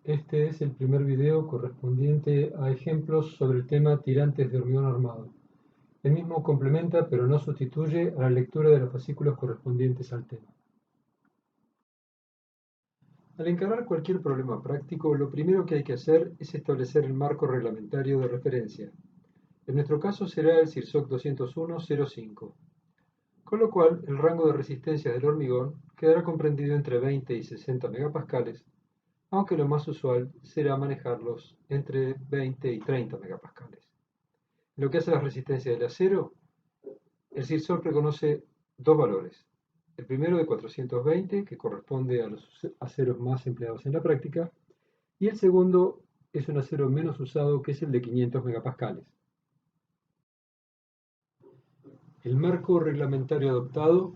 Este es el primer video correspondiente a ejemplos sobre el tema tirantes de hormigón armado. El mismo complementa, pero no sustituye, a la lectura de los fascículos correspondientes al tema. Al encarar cualquier problema práctico, lo primero que hay que hacer es establecer el marco reglamentario de referencia. En nuestro caso será el CIRSOC 201-05, con lo cual el rango de resistencia del hormigón quedará comprendido entre 20 y 60 megapascales, aunque lo más usual será manejarlos entre 20 y 30 megapascales. En lo que hace a la resistencia del acero, el CIRSOC reconoce dos valores. El primero de 420, que corresponde a los aceros más empleados en la práctica, y el segundo es un acero menos usado, que es el de 500 megapascales. El marco reglamentario adoptado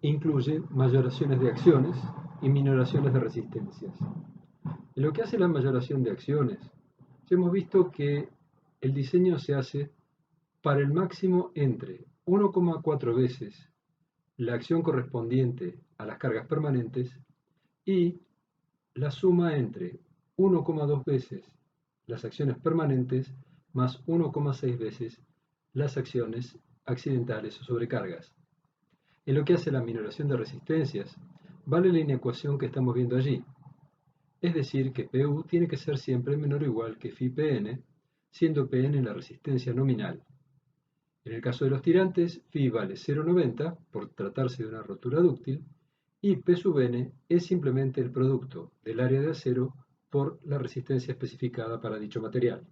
incluye mayoraciones de acciones y minoraciones de resistencias. En lo que hace la mayoración de acciones, ya hemos visto que el diseño se hace para el máximo entre 1,4 veces la acción correspondiente a las cargas permanentes y la suma entre 1,2 veces las acciones permanentes más 1,6 veces las acciones accidentales o sobrecargas. En lo que hace a la minoración de resistencias, vale la inecuación que estamos viendo allí. Es decir, que PU tiene que ser siempre menor o igual que φPN, siendo Pn la resistencia nominal. En el caso de los tirantes, Φ vale 0,90 por tratarse de una rotura dúctil, y P sub n es simplemente el producto del área de acero por la resistencia especificada para dicho material.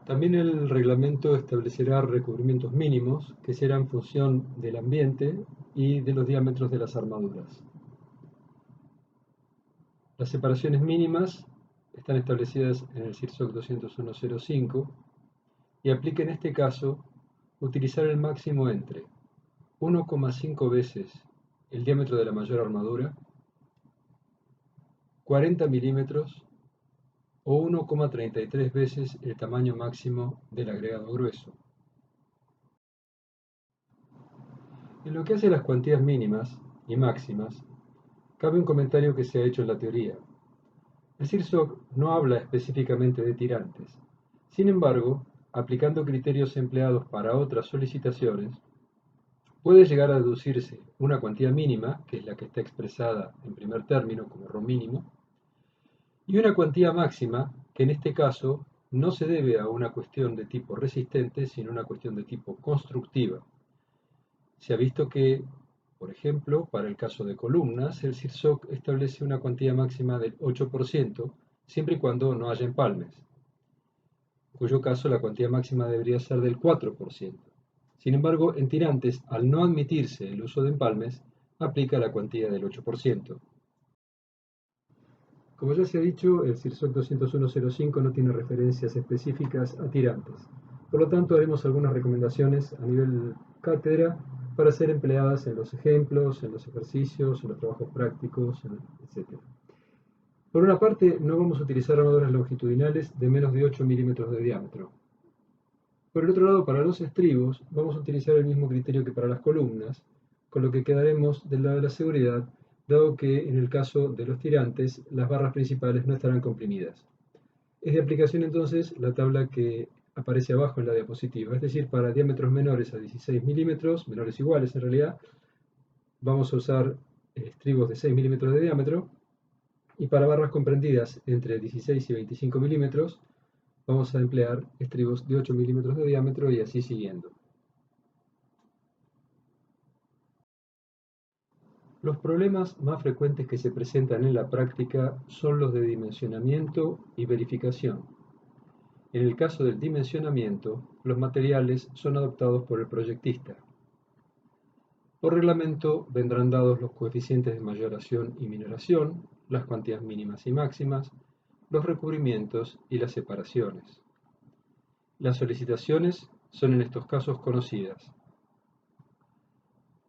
También el reglamento establecerá recubrimientos mínimos que serán en función del ambiente y de los diámetros de las armaduras. Las separaciones mínimas están establecidas en el CIRSOC 201-05 y aplica en este caso utilizar el máximo entre 1,5 veces el diámetro de la mayor armadura, 40 milímetros o 1,33 veces el tamaño máximo del agregado grueso. En lo que hace a las cuantías mínimas y máximas, cabe un comentario que se ha hecho en la teoría. El CIRSOC no habla específicamente de tirantes. Sin embargo, aplicando criterios empleados para otras solicitaciones, puede llegar a deducirse una cuantía mínima, que es la que está expresada en primer término como ρ mínimo, y una cuantía máxima, que en este caso no se debe a una cuestión de tipo resistente, sino una cuestión de tipo constructiva. Se ha visto que, por ejemplo, para el caso de columnas, el CIRSOC establece una cuantía máxima del 8%, siempre y cuando no haya empalmes, en cuyo caso la cuantía máxima debería ser del 4%. Sin embargo, en tirantes, al no admitirse el uso de empalmes, aplica la cuantía del 8%. Como ya se ha dicho, el CIRSOC 201-05 no tiene referencias específicas a tirantes. Por lo tanto, haremos algunas recomendaciones a nivel cátedra para ser empleadas en los ejemplos, en los ejercicios, en los trabajos prácticos, etc. Por una parte, no vamos a utilizar armaduras longitudinales de menos de 8 milímetros de diámetro. Por el otro lado, para los estribos, vamos a utilizar el mismo criterio que para las columnas, con lo que quedaremos del lado de la seguridad, dado que en el caso de los tirantes, las barras principales no estarán comprimidas. Es de aplicación entonces la tabla que aparece abajo en la diapositiva, es decir, para diámetros menores a 16 milímetros, menores iguales en realidad, vamos a usar estribos de 6 milímetros de diámetro, y para barras comprendidas entre 16 y 25 milímetros, vamos a emplear estribos de 8 milímetros de diámetro y así siguiendo. Los problemas más frecuentes que se presentan en la práctica son los de dimensionamiento y verificación. En el caso del dimensionamiento, los materiales son adoptados por el proyectista. Por reglamento vendrán dados los coeficientes de mayoración y minoración, las cuantías mínimas y máximas, los recubrimientos y las separaciones. Las solicitaciones son en estos casos conocidas.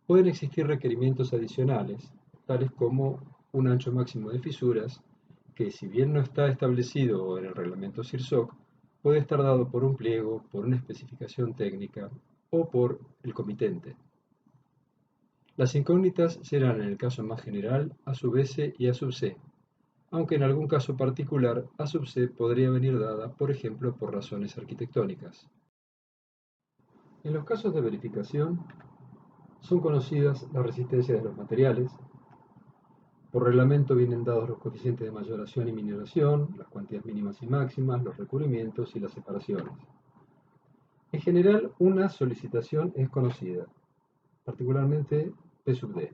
Pueden existir requerimientos adicionales, tales como un ancho máximo de fisuras, que si bien no está establecido en el reglamento CIRSOC, puede estar dado por un pliego, por una especificación técnica o por el comitente. Las incógnitas serán en el caso más general A sub S y A sub C, aunque en algún caso particular A sub C podría venir dada, por ejemplo, por razones arquitectónicas. En los casos de verificación, son conocidas las resistencias de los materiales. Por reglamento vienen dados los coeficientes de mayoración y minoración, las cuantías mínimas y máximas, los recubrimientos y las separaciones. En general, una solicitación es conocida, particularmente P sub D.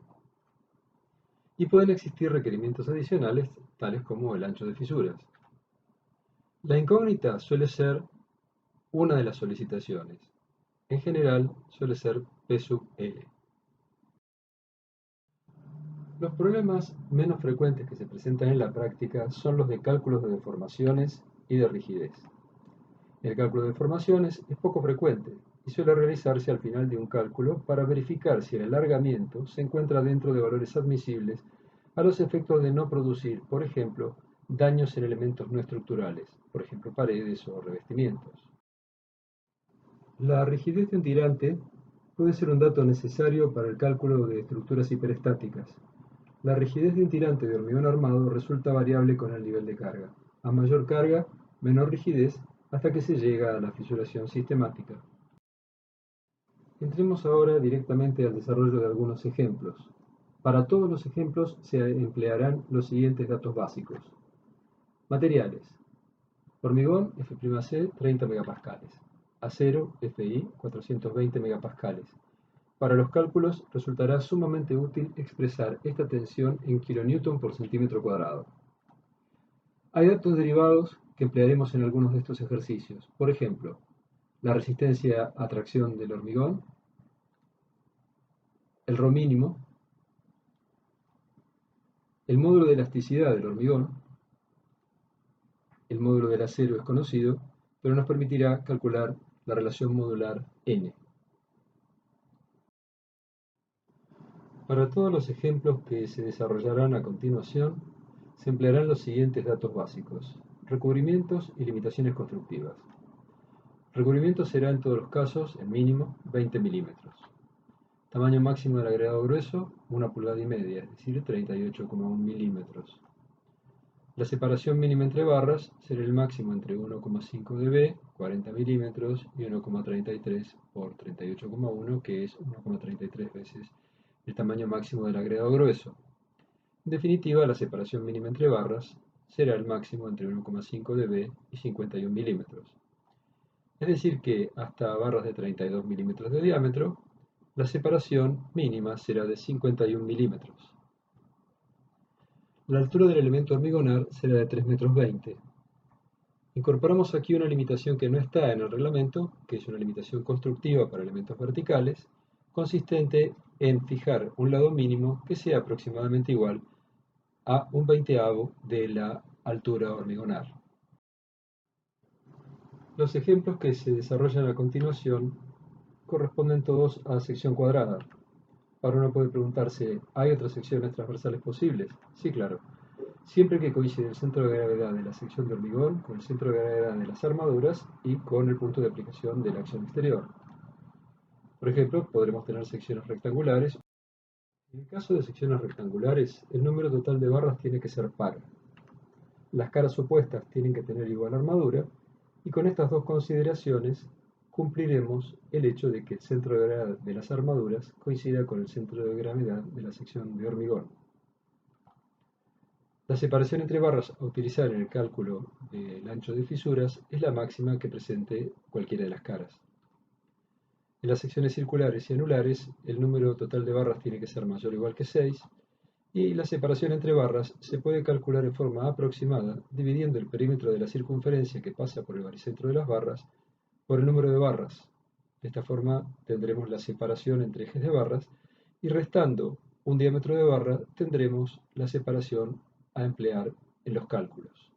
Y pueden existir requerimientos adicionales, tales como el ancho de fisuras. La incógnita suele ser una de las solicitaciones. En general, suele ser P sub L. Los problemas menos frecuentes que se presentan en la práctica son los de cálculos de deformaciones y de rigidez. El cálculo de deformaciones es poco frecuente y suele realizarse al final de un cálculo para verificar si el alargamiento se encuentra dentro de valores admisibles a los efectos de no producir, por ejemplo, daños en elementos no estructurales, por ejemplo paredes o revestimientos. La rigidez de un tirante puede ser un dato necesario para el cálculo de estructuras hiperestáticas. La rigidez de un tirante de hormigón armado resulta variable con el nivel de carga. A mayor carga, menor rigidez, hasta que se llega a la fisuración sistemática. Entremos ahora directamente al desarrollo de algunos ejemplos. Para todos los ejemplos se emplearán los siguientes datos básicos. Materiales. Hormigón F'C 30 MPa. Acero Fi 420 MPa. Para los cálculos resultará sumamente útil expresar esta tensión en kN por centímetro cuadrado. Hay datos derivados que emplearemos en algunos de estos ejercicios. Por ejemplo, la resistencia a tracción del hormigón, el ρ mínimo, el módulo de elasticidad del hormigón, el módulo del acero es conocido, pero nos permitirá calcular la relación modular N. Para todos los ejemplos que se desarrollarán a continuación, se emplearán los siguientes datos básicos: recubrimientos y limitaciones constructivas. Recubrimiento será en todos los casos, el mínimo, 20 milímetros. Tamaño máximo del agregado grueso, 1,5 pulgadas, es decir, 38,1 milímetros. La separación mínima entre barras será el máximo entre 1,5 dB, 40 milímetros, y 1,33 por 38,1, que es 1,33 veces el tamaño máximo del agregado grueso. En definitiva, la separación mínima entre barras será el máximo entre 1,5 dB y 51 milímetros. Es decir que hasta barras de 32 milímetros de diámetro, la separación mínima será de 51 milímetros. La altura del elemento hormigonar será de 3,20 m. Incorporamos aquí una limitación que no está en el reglamento, que es una limitación constructiva para elementos verticales, consistente en fijar un lado mínimo que sea aproximadamente igual a 1/20 de la altura hormigonar. Los ejemplos que se desarrollan a continuación corresponden todos a sección cuadrada. Ahora uno puede preguntarse, ¿hay otras secciones transversales posibles? Sí, claro. Siempre que coincide el centro de gravedad de la sección de hormigón con el centro de gravedad de las armaduras y con el punto de aplicación de la acción exterior. Por ejemplo, podremos tener secciones rectangulares. En el caso de secciones rectangulares, el número total de barras tiene que ser par. Las caras opuestas tienen que tener igual armadura, y con estas dos consideraciones cumpliremos el hecho de que el centro de gravedad de las armaduras coincida con el centro de gravedad de la sección de hormigón. La separación entre barras a utilizar en el cálculo del ancho de fisuras es la máxima que presente cualquiera de las caras. En las secciones circulares y anulares, el número total de barras tiene que ser mayor o igual que 6, y la separación entre barras se puede calcular en forma aproximada dividiendo el perímetro de la circunferencia que pasa por el baricentro de las barras por el número de barras. De esta forma tendremos la separación entre ejes de barras y restando un diámetro de barra tendremos la separación a emplear en los cálculos.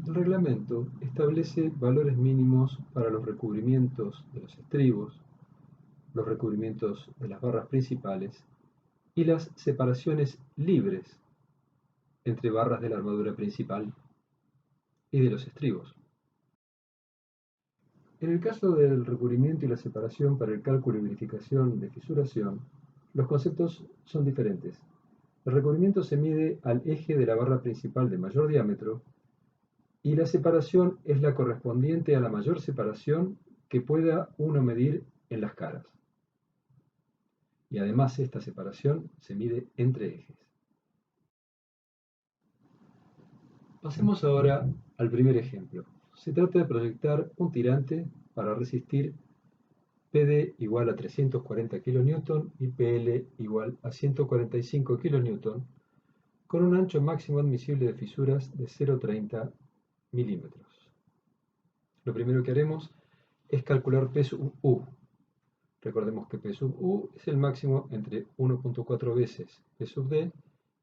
El reglamento establece valores mínimos para los recubrimientos de los estribos, los recubrimientos de las barras principales y las separaciones libres entre barras de la armadura principal y de los estribos. En el caso del recubrimiento y la separación para el cálculo y verificación de fisuración, los conceptos son diferentes. El recubrimiento se mide al eje de la barra principal de mayor diámetro y la separación es la correspondiente a la mayor separación que pueda uno medir en las caras. Y además esta separación se mide entre ejes. Pasemos ahora al primer ejemplo. Se trata de proyectar un tirante para resistir PD igual a 340 kN y PL igual a 145 kN con un ancho máximo admisible de fisuras de 0,30 milímetros. Lo primero que haremos es calcular P sub U. Recordemos que P sub U es el máximo entre 1.4 veces P sub D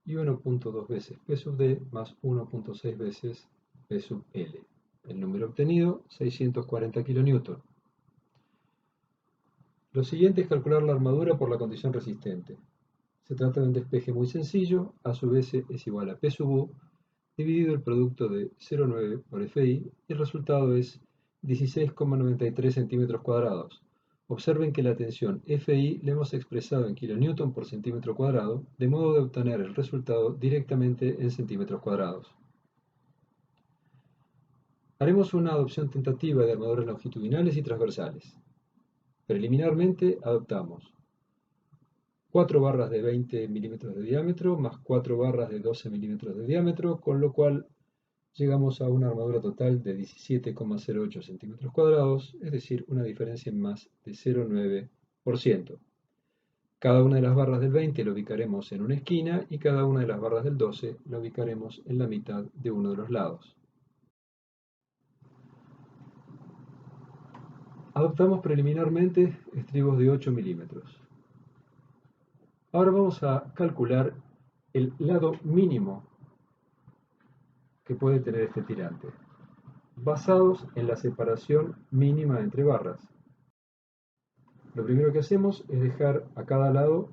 y 1.2 veces P sub D más 1.6 veces P sub L. El número obtenido, 640 kN. Lo siguiente es calcular la armadura por la condición resistente. Se trata de un despeje muy sencillo, a su vez es igual a P sub U dividido el producto de 0,9 por FI y el resultado es 16,93 centímetros cuadrados. Observen que la tensión FI la hemos expresado en kilonewton por centímetro cuadrado, de modo de obtener el resultado directamente en centímetros cuadrados. Haremos una adopción tentativa de armaduras longitudinales y transversales. Preliminarmente adoptamos 4 barras de 20 milímetros de diámetro más 4 barras de 12 milímetros de diámetro, con lo cual llegamos a una armadura total de 17,08 centímetros cuadrados, es decir, una diferencia en más de 0,9%. Cada una de las barras del 20 la ubicaremos en una esquina y cada una de las barras del 12 la ubicaremos en la mitad de uno de los lados. Adoptamos preliminarmente estribos de 8 milímetros. Ahora vamos a calcular el lado mínimo que puede tener este tirante, basados en la separación mínima entre barras. Lo primero que hacemos es dejar a cada lado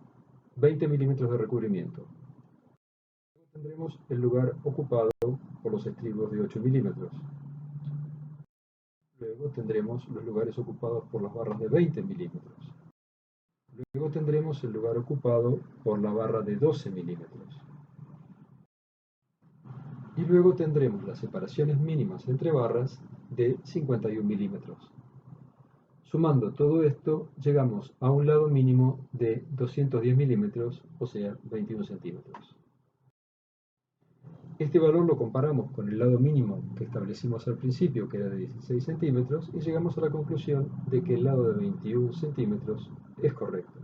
20 milímetros de recubrimiento. Luego tendremos el lugar ocupado por los estribos de 8 milímetros. Luego tendremos los lugares ocupados por las barras de 20 milímetros. Luego tendremos el lugar ocupado por la barra de 12 milímetros. Y luego tendremos las separaciones mínimas entre barras de 51 milímetros. Sumando todo esto, llegamos a un lado mínimo de 210 milímetros, o sea, 21 centímetros. Este valor lo comparamos con el lado mínimo que establecimos al principio, que era de 16 centímetros, y llegamos a la conclusión de que el lado de 21 centímetros es correcto.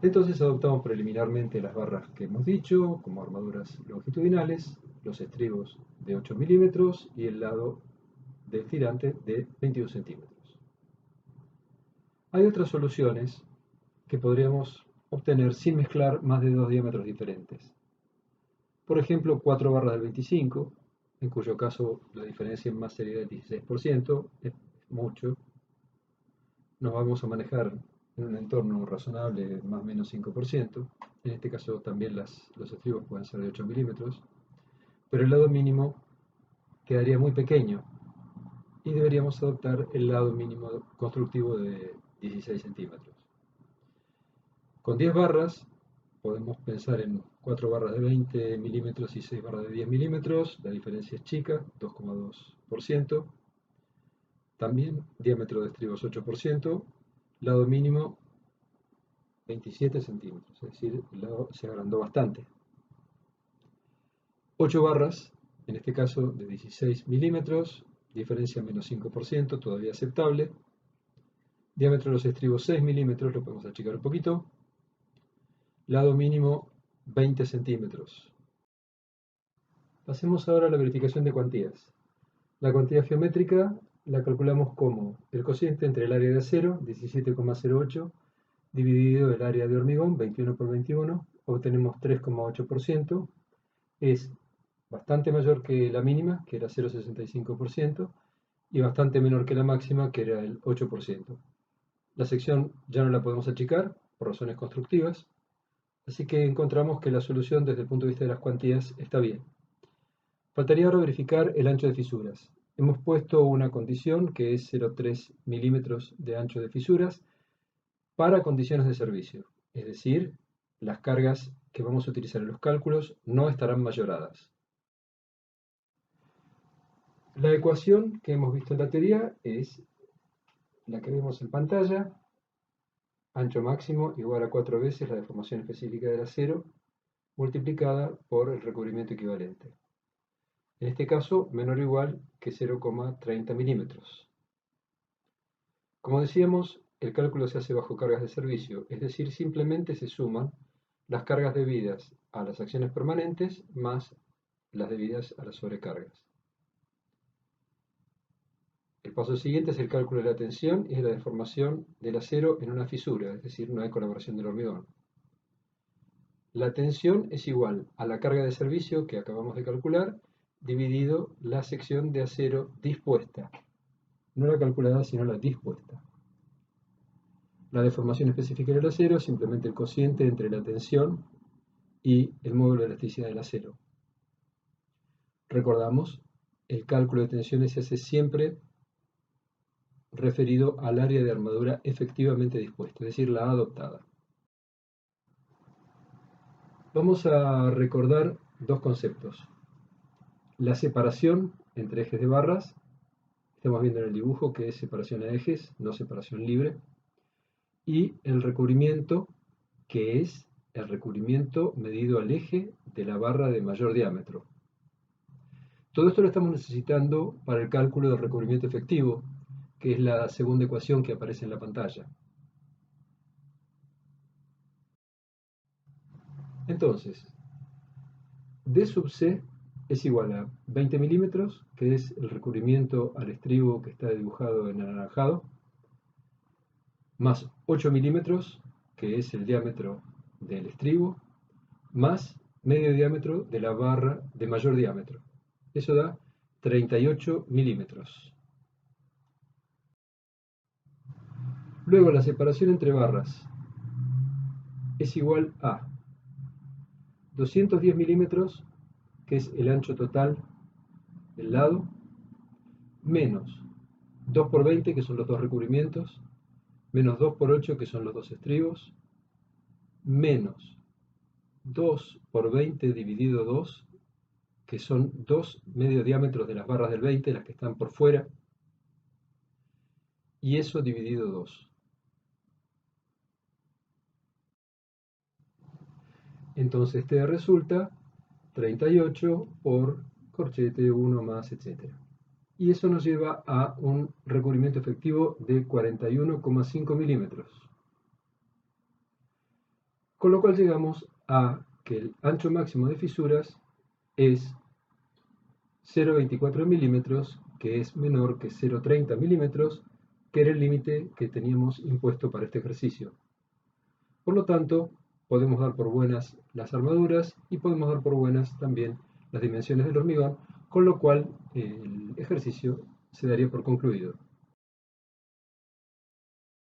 Entonces adoptamos preliminarmente las barras que hemos dicho, como armaduras longitudinales, los estribos de 8 milímetros y el lado del tirante de 21 centímetros. Hay otras soluciones que podríamos obtener sin mezclar más de dos diámetros diferentes. Por ejemplo, 4 barras del 25, en cuyo caso la diferencia en más sería del 16%, es mucho. Nos vamos a manejar en un entorno razonable, más o menos 5%. En este caso también los estribos pueden ser de 8 milímetros, pero el lado mínimo quedaría muy pequeño y deberíamos adoptar el lado mínimo constructivo de 16 centímetros. Con 10 barras podemos pensar en 4 barras de 20 milímetros y 6 barras de 10 milímetros, la diferencia es chica, 2,2%. También diámetro de estribos 8%, lado mínimo 27 centímetros, es decir, el lado se agrandó bastante. 8 barras, en este caso de 16 milímetros, diferencia menos 5%, todavía aceptable. Diámetro de los estribos 6 milímetros, lo podemos achicar un poquito. Lado mínimo 20 centímetros. Pasemos ahora a la verificación de cuantías. La cuantía geométrica la calculamos como el cociente entre el área de acero, 17,08, dividido el área de hormigón, 21 por 21, obtenemos 3,8%. Es bastante mayor que la mínima, que era 0,65%, y bastante menor que la máxima, que era el 8%. La sección ya no la podemos achicar, por razones constructivas, así que encontramos que la solución desde el punto de vista de las cuantías está bien. Faltaría ahora verificar el ancho de fisuras. hemos puesto una condición que es 0,3 milímetros de ancho de fisuras para condiciones de servicio. Es decir, las cargas que vamos a utilizar en los cálculos no estarán mayoradas. La ecuación que hemos visto en la teoría es la que vemos en pantalla. Ancho máximo igual a 4 veces la deformación específica del acero multiplicada por el recubrimiento equivalente. En este caso, menor o igual que 0,30 milímetros. Como decíamos, el cálculo se hace bajo cargas de servicio, es decir, simplemente se suman las cargas debidas a las acciones permanentes más las debidas a las sobrecargas. El paso siguiente es el cálculo de la tensión y de la deformación del acero en una fisura, es decir, no hay colaboración del hormigón. La tensión es igual a la carga de servicio que acabamos de calcular dividido la sección de acero dispuesta. No la calculada, sino la dispuesta. La deformación específica del acero es simplemente el cociente entre la tensión y el módulo de elasticidad del acero. Recordamos, el cálculo de tensiones se hace siempre referido al área de armadura efectivamente dispuesta, es decir, la adoptada. Vamos a recordar dos conceptos. La separación entre ejes de barras, estamos viendo en el dibujo que es separación a ejes, no separación libre, y el recubrimiento, que es el recubrimiento medido al eje de la barra de mayor diámetro. Todo esto lo estamos necesitando para el cálculo del recubrimiento efectivo, que es la segunda ecuación que aparece en la pantalla. Entonces, D sub C es igual a 20 milímetros, que es el recubrimiento al estribo que está dibujado en anaranjado, más 8 milímetros, que es el diámetro del estribo, más medio diámetro de la barra de mayor diámetro. Eso da 38 milímetros. Luego la separación entre barras es igual a 210 milímetros, que es el ancho total del lado, menos 2 por 20, que son los dos recubrimientos, menos 2 por 8, que son los dos estribos, menos 2 por 20 dividido 2, que son 2 medio diámetros de las barras del 20, las que están por fuera, y eso dividido 2. Entonces te resulta 38 por corchete 1 más, etc. Y eso nos lleva a un recubrimiento efectivo de 41,5 milímetros. Con lo cual llegamos a que el ancho máximo de fisuras es 0,24 milímetros, que es menor que 0,30 milímetros, que era el límite que teníamos impuesto para este ejercicio. Por lo tanto, podemos dar por buenas las armaduras y podemos dar por buenas también las dimensiones del hormigón, con lo cual el ejercicio se daría por concluido.